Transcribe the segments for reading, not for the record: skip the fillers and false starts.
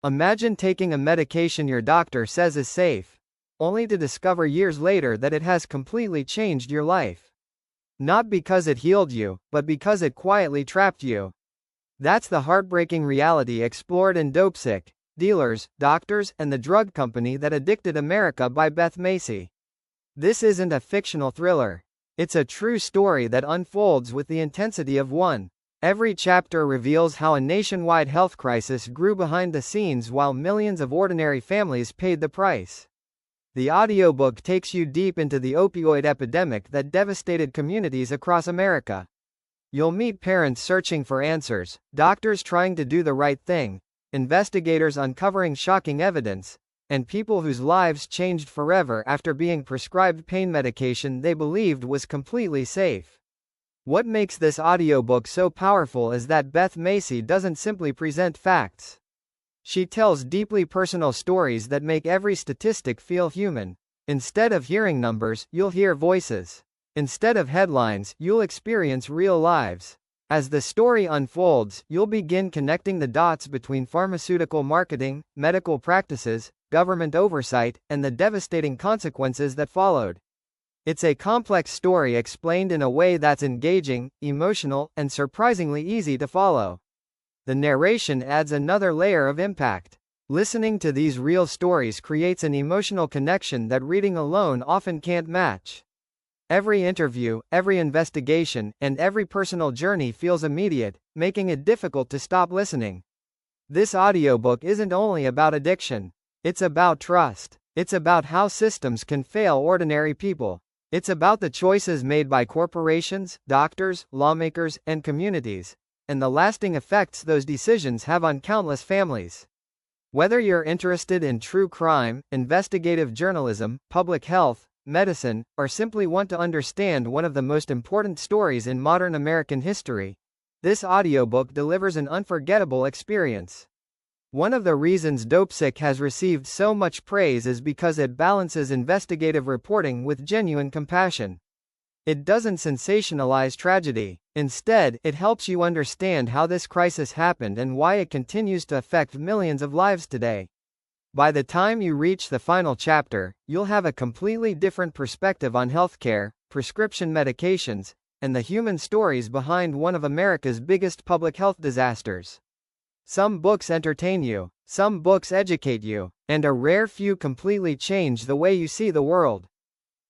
Imagine taking a medication your doctor says is safe, only to discover years later that it has completely changed your life. Not because it healed you, but because it quietly trapped you. That's the heartbreaking reality explored in Dopesick, Dealers, Doctors, and the Drug Company That Addicted America by Beth Macy. This isn't a fictional thriller. It's a true story that unfolds with the intensity of one. Every chapter reveals how a nationwide health crisis grew behind the scenes while millions of ordinary families paid the price. The audiobook takes you deep into the opioid epidemic that devastated communities across America. You'll meet parents searching for answers, doctors trying to do the right thing, investigators uncovering shocking evidence, and people whose lives changed forever after being prescribed pain medication they believed was completely safe. What makes this audiobook so powerful is that Beth Macy doesn't simply present facts. She tells deeply personal stories that make every statistic feel human. Instead of hearing numbers, you'll hear voices. Instead of headlines, you'll experience real lives. As the story unfolds, you'll begin connecting the dots between pharmaceutical marketing, medical practices, government oversight, and the devastating consequences that followed. It's a complex story explained in a way that's engaging, emotional, and surprisingly easy to follow. The narration adds another layer of impact. Listening to these real stories creates an emotional connection that reading alone often can't match. Every interview, every investigation, and every personal journey feels immediate, making it difficult to stop listening. This audiobook isn't only about addiction. It's about trust. It's about how systems can fail ordinary people. It's about the choices made by corporations, doctors, lawmakers, and communities, and the lasting effects those decisions have on countless families. Whether you're interested in true crime, investigative journalism, public health, medicine, or simply want to understand one of the most important stories in modern American history, this audiobook delivers an unforgettable experience. One of the reasons Dopesick has received so much praise is because it balances investigative reporting with genuine compassion. It doesn't sensationalize tragedy. Instead, it helps you understand how this crisis happened and why it continues to affect millions of lives today. By the time you reach the final chapter, you'll have a completely different perspective on healthcare, prescription medications, and the human stories behind one of America's biggest public health disasters. Some books entertain you, some books educate you, and a rare few completely change the way you see the world.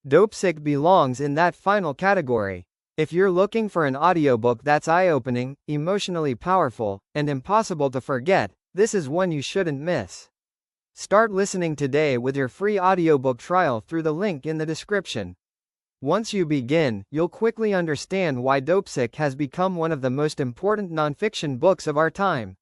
Dopesick belongs in that final category. If you're looking for an audiobook that's eye-opening, emotionally powerful, and impossible to forget, this is one you shouldn't miss. Start listening today with your free audiobook trial through the link in the description. Once you begin, you'll quickly understand why Dopesick has become one of the most important nonfiction books of our time.